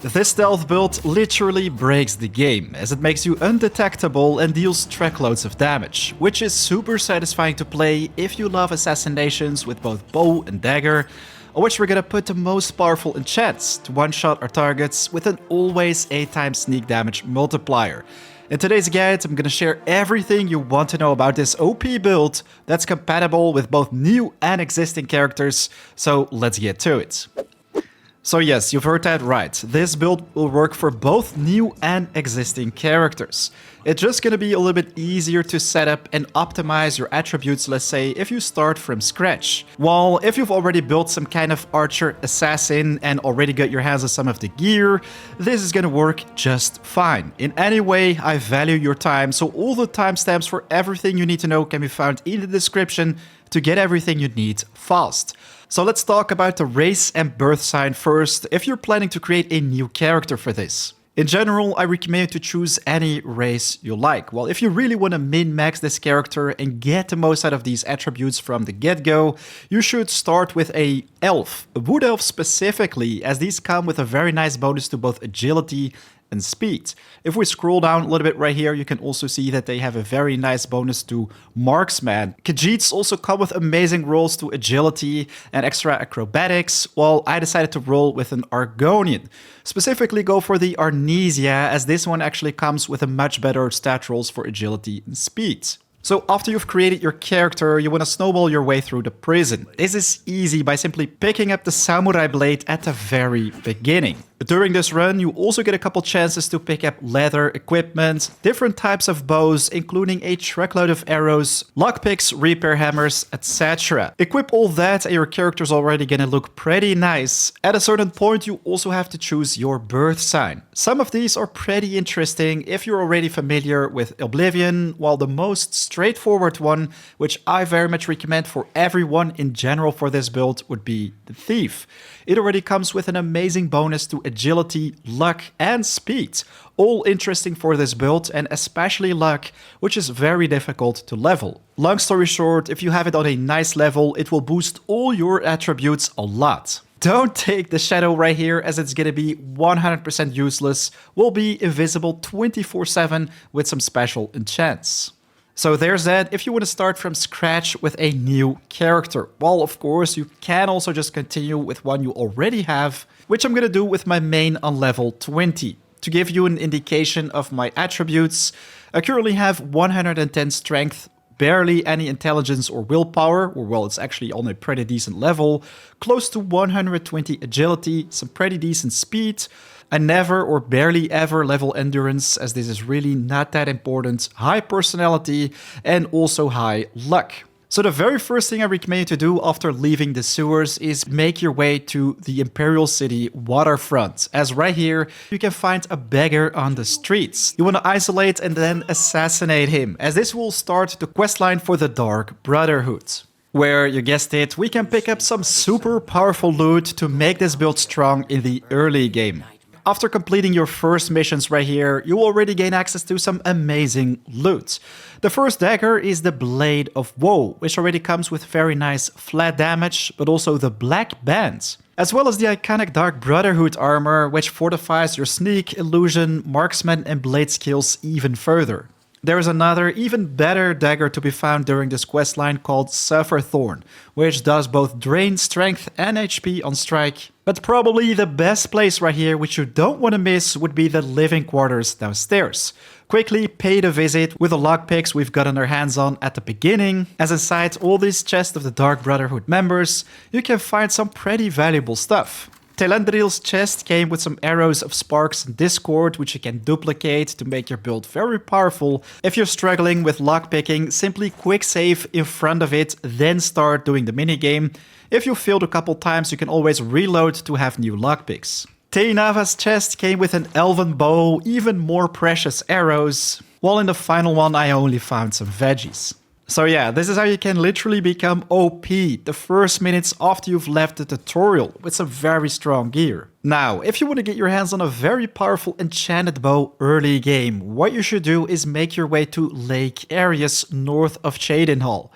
This stealth build literally breaks the game, as it makes you undetectable and deals truckloads of damage, which is super satisfying to play if you love assassinations with both bow and dagger, on which we're gonna put the most powerful enchants to one-shot our targets with an always 8x sneak damage multiplier. In today's guide, I'm gonna share everything you want to know about this OP build that's compatible with both new and existing characters, so let's get to it. So yes, you've heard that right. This build will work for both new and existing characters. It's just gonna be a little bit easier to set up and optimize your attributes, let's say, if you start from scratch. While if you've already built some kind of archer assassin and already got your hands on some of the gear, this is gonna work just fine. In any way, I value your time, so all the timestamps for everything you need to know can be found in the description to get everything you need fast. So let's talk about the race and Birthsign first, if you're planning to create a new character for this. In general, I recommend you to choose any race you like. Well, if you really want to min-max this character and get the most out of these attributes from the get-go, you should start with a elf, a wood elf specifically, as these come with a very nice bonus to both agility and speed. If we scroll down a little bit right here, you can also see that they have a very nice bonus to marksman. Khajiits also come with amazing rolls to agility and extra acrobatics, while I decided to roll with an Argonian. Specifically go for the Arnesia, as this one actually comes with a much better stat rolls for agility and speed. So after you've created your character, you want to snowball your way through the prison. This is easy by simply picking up the samurai blade at the very beginning. During this run, you also get a couple chances to pick up leather equipment, different types of bows, including a truckload of arrows, lockpicks, repair hammers, etc. Equip all that and your character's already gonna look pretty nice. At a certain point, you also have to choose your Birthsign. Some of these are pretty interesting if you're already familiar with Oblivion, while the most straightforward one, which I very much recommend for everyone in general for this build, would be the Thief. It already comes with an amazing bonus to agility, luck, and speed. All interesting for this build, and especially luck, which is very difficult to level. Long story short, if you have it on a nice level, it will boost all your attributes a lot. Don't take the shadow right here, as it's gonna be 100% useless, will be invisible 24/7 with some special enchants. So there's that if you want to start from scratch with a new character. Well, of course, you can also just continue with one you already have, which I'm going to do with my main on level 20. To give you an indication of my attributes, I currently have 110 strength, barely any intelligence or willpower, or well, it's actually on a pretty decent level, close to 120 agility, some pretty decent speed. I never or barely ever level endurance, as this is really not that important, high personality, and also high luck. So the very first thing I recommend you to do after leaving the sewers is make your way to the Imperial City waterfront, as right here you can find a beggar on the streets. You want to isolate and then assassinate him, as this will start the questline for the Dark Brotherhood, where, you guessed it, we can pick up some super powerful loot to make this build strong in the early game. After completing your first missions right here, you will already gain access to some amazing loot. The first dagger is the Blade of Woe, which already comes with very nice flat damage, but also the black band, as well as the iconic Dark Brotherhood armor, which fortifies your sneak, illusion, marksman and blade skills even further. There is another, even better dagger to be found during this questline called Sufferthorn, which does both drain strength and HP on strike. But probably the best place right here, which you don't want to miss, would be the living quarters downstairs. Quickly pay the visit with the lockpicks we've gotten our hands on at the beginning, as inside all these chests of the Dark Brotherhood members, you can find some pretty valuable stuff. Telandril's chest came with some arrows of sparks and discord, which you can duplicate to make your build very powerful. If you're struggling with lockpicking, simply quick save in front of it, then start doing the minigame. If you failed a couple times, you can always reload to have new lockpicks. Teinava's chest came with an elven bow, even more precious arrows, while in the final one I only found some veggies. So yeah, this is how you can literally become OP the first minutes after you've left the tutorial with some very strong gear. Now, if you want to get your hands on a very powerful enchanted bow early game, what you should do is make your way to Lake Arius north of Cheydinhal.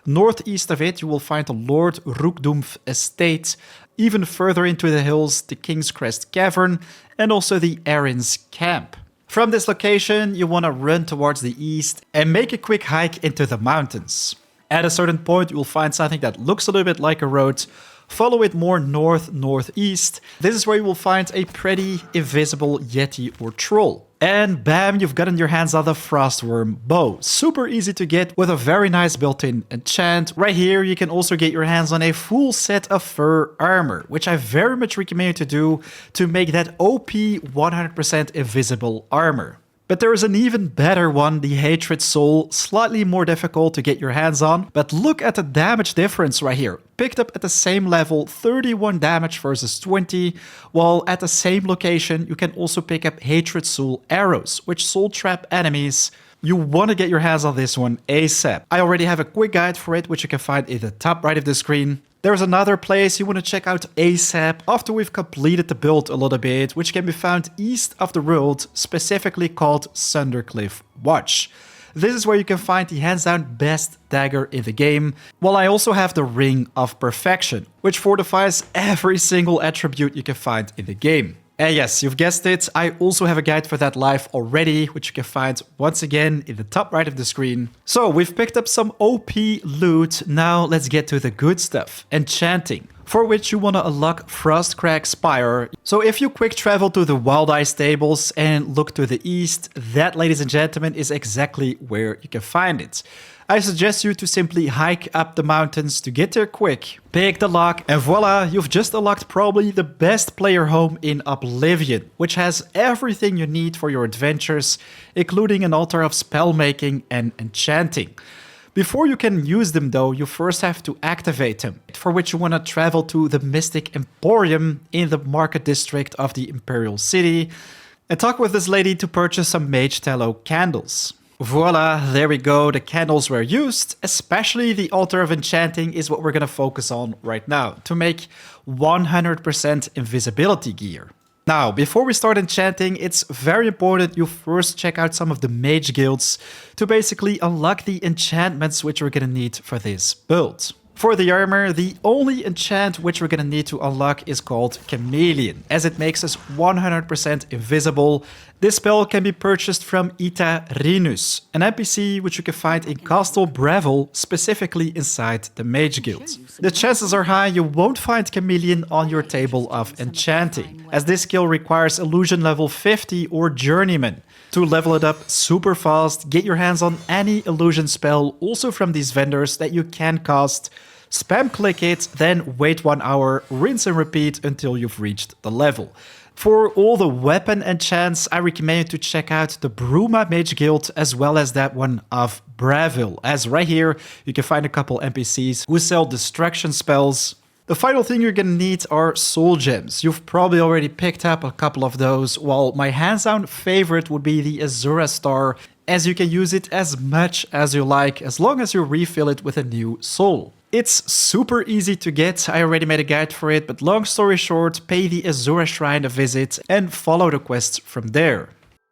Northeast of it, you will find the Lord Rookdoom's estate. even further into the hills, the King's Crest Cavern, and also the Erin's Camp. From this location, you want to run towards the east and make a quick hike into the mountains. At a certain point, you will find something that looks a little bit like a road. Follow it more north-northeast. This is where you will find a pretty invisible yeti or troll. And bam, you've gotten your hands on the Frostworm bow. Super easy to get with a very nice built-in enchant. Right here, you can also get your hands on a full set of fur armor, which I very much recommend you to do to make that OP 100% invisible armor. But there is an even better one, the Hatred Soul, slightly more difficult to get your hands on, but look at the damage difference right here. Picked up at the same level, 31 damage versus 20, while at the same location you can also pick up Hatred Soul arrows, which soul trap enemies. You want to get your hands on this one ASAP. I already have a quick guide for it, which you can find in the top right of the screen. There's another place you want to check out ASAP after we've completed the build a little bit, which can be found east of the world, specifically called Sundercliff Watch. This is where you can find the hands down best dagger in the game, while I also have the Ring of Perfection, which fortifies every single attribute you can find in the game. And yes, you've guessed it, I also have a guide for that live already, which you can find once again in the top right of the screen. So we've picked up some OP loot, now let's get to the good stuff, Enchanting, for which you want to unlock Frostcrag Spire. So if you quick travel to the Wild Eye Stables and look to the east, that, ladies and gentlemen, is exactly where you can find it. I suggest you to simply hike up the mountains to get there quick, pick the lock, and voila, you've just unlocked probably the best player home in Oblivion, which has everything you need for your adventures, including an altar of spellmaking and enchanting. Before you can use them though, you first have to activate them, for which you want to travel to the Mystic Emporium in the market district of the Imperial City, and talk with this lady to purchase some mage tallow candles. Voila, there we go, the candles were used, especially the Altar of Enchanting is what we're gonna focus on right now, to make 100% invisibility gear. Now, before we start enchanting, it's very important you first check out some of the mage guilds to basically unlock the enchantments which we're gonna need for this build. For the armor, the only enchant which we're gonna need to unlock is called Chameleon, as it makes us 100% invisible. This spell can be purchased from Ita Rinus, an NPC which you can find in Castle Breville, specifically inside the Mage Guild. The chances are high you won't find Chameleon on your table of enchanting, as this skill requires illusion level 50 or Journeyman. To level it up super fast, get your hands on any illusion spell, also from these vendors, that you can cast. Spam click it, then wait 1 hour, rinse and repeat until you've reached the level. For all the weapon enchants, I recommend you to check out the Bruma Mage Guild as well as that one of Breville, as right here you can find a couple NPCs who sell destruction spells. The final thing you're gonna need are soul gems. You've probably already picked up a couple of those, while my hands-down favorite would be the Azura star, as you can use it as much as you like, as long as you refill it with a new soul. It's super easy to get, I already made a guide for it, but long story short, pay the Azura Shrine a visit and follow the quests from there.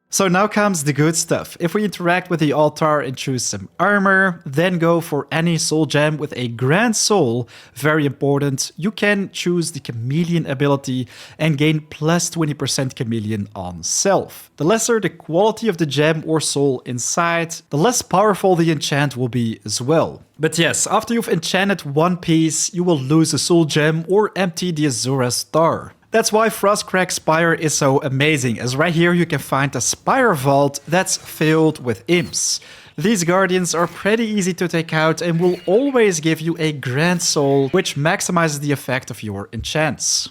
So now comes the good stuff. If we interact with the altar and choose some armor, then go for any soul gem with a grand soul, very important, you can choose the Chameleon ability and gain plus 20% Chameleon on self. The lesser the quality of the gem or soul inside, the less powerful the enchant will be as well. But yes, after you've enchanted one piece, you will lose a soul gem or empty the Azura star. That's why Frostcrag Spire is so amazing, as right here you can find a Spire Vault that's filled with imps. These guardians are pretty easy to take out and will always give you a grand soul, which maximizes the effect of your enchants.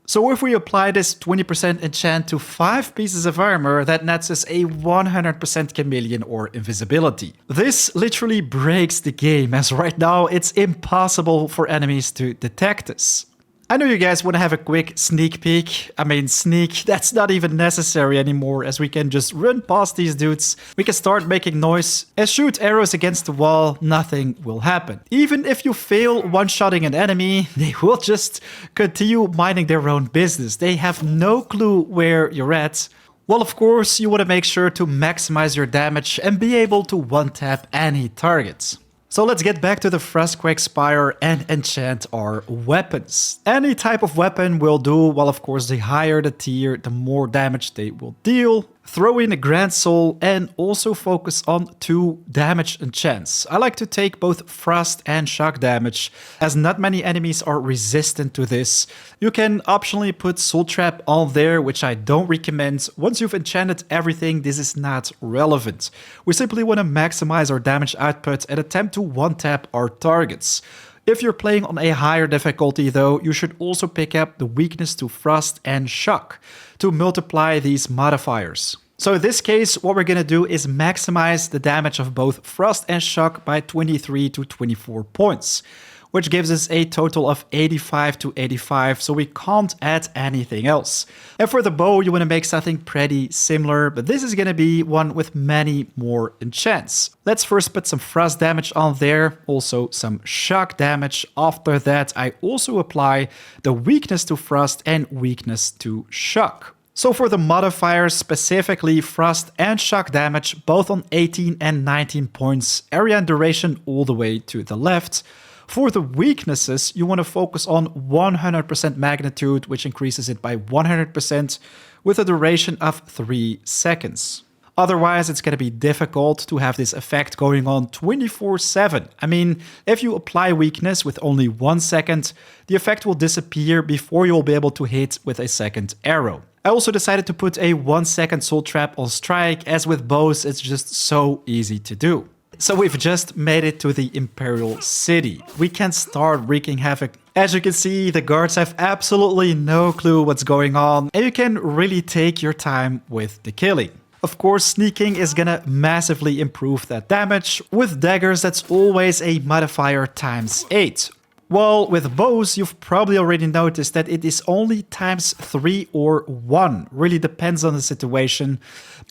So if we apply this 20% enchant to 5 pieces of armor, that nets us a 100% Chameleon or invisibility. This literally breaks the game, as right now it's impossible for enemies to detect us. I know you guys want to have a quick sneak peek. I mean, sneak, that's not even necessary anymore, as we can just run past these dudes. We can start making noise and shoot arrows against the wall, nothing will happen. Even if you fail one-shotting an enemy, they will just continue minding their own business. They have no clue where you're at. Well, of course, you want to make sure to maximize your damage and be able to one-tap any targets. So let's get back to the Frostquake Spire and enchant our weapons. Any type of weapon will do, well of course the higher the tier, the more damage they will deal. Throw in a Grand Soul and also focus on 2 damage enchants. I like to take both frost and shock damage, as not many enemies are resistant to this. You can optionally put Soul Trap on there, which I don't recommend. Once you've enchanted everything, this is not relevant. We simply want to maximize our damage output and attempt to one-tap our targets. If you're playing on a higher difficulty though, you should also pick up the weakness to Frost and Shock to multiply these modifiers. So in this case, what we're gonna do is maximize the damage of both Frost and Shock by 23 to 24 points, which gives us a total of 85 to 85, so we can't add anything else. And for the bow, you want to make something pretty similar, but this is going to be one with many more enchants. Let's first put some frost damage on there, also some shock damage. After that, I also apply the weakness to frost and weakness to shock. So for the modifiers, specifically frost and shock damage, both on 18 and 19 points, area and duration all the way to the left. For the weaknesses, you want to focus on 100% magnitude, which increases it by 100% with a duration of 3 seconds. Otherwise, it's going to be difficult to have this effect going on 24/7. I mean, if you apply weakness with only 1 second, the effect will disappear before you'll be able to hit with a second arrow. I also decided to put a 1 second soul trap on strike, as with bows, it's just so easy to do. So we've just made it to the Imperial City. We can start wreaking havoc. As you can see, the guards have absolutely no clue what's going on, and you can really take your time with the killing. Of course, sneaking is gonna massively improve that damage. With daggers, that's always a modifier times 8. Well, with bows, you've probably already noticed that it is only times 3 or 1. Really depends on the situation.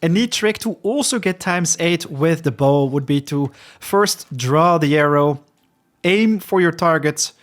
A neat trick to also get times 8 with the bow would be to first draw the arrow, aim for your target,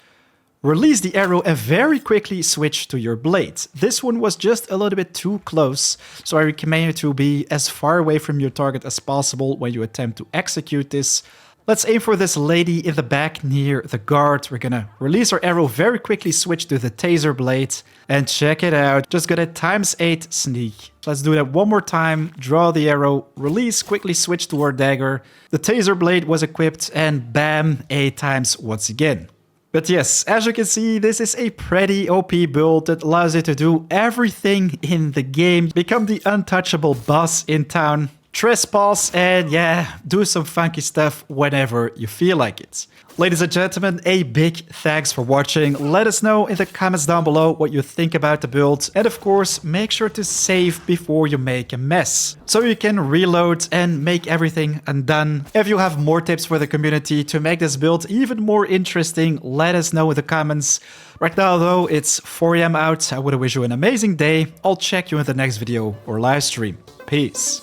release the arrow and very quickly switch to your blade. This one was just a little bit too close, so I recommend you to be as far away from your target as possible when you attempt to execute this. Let's aim for this lady in the back near the guard. We're gonna release our arrow, very quickly switch to the taser blade, and check it out. Just got a times 8 sneak. Let's do that one more time. Draw the arrow, release, quickly switch to our dagger. The taser blade was equipped, and bam, 8 times once again. But yes, as you can see, this is a pretty OP build that allows you to do everything in the game. Become the untouchable boss in town. Trespass and yeah, do some funky stuff whenever you feel like it. Ladies and gentlemen, a big thanks for watching. Let us know in the comments down below what you think about the build. And of course, make sure to save before you make a mess, so you can reload and make everything undone. If you have more tips for the community to make this build even more interesting, let us know in the comments. Right now though, it's 4 AM out. I want to wish you an amazing day. I'll check you in the next video or live stream. Peace.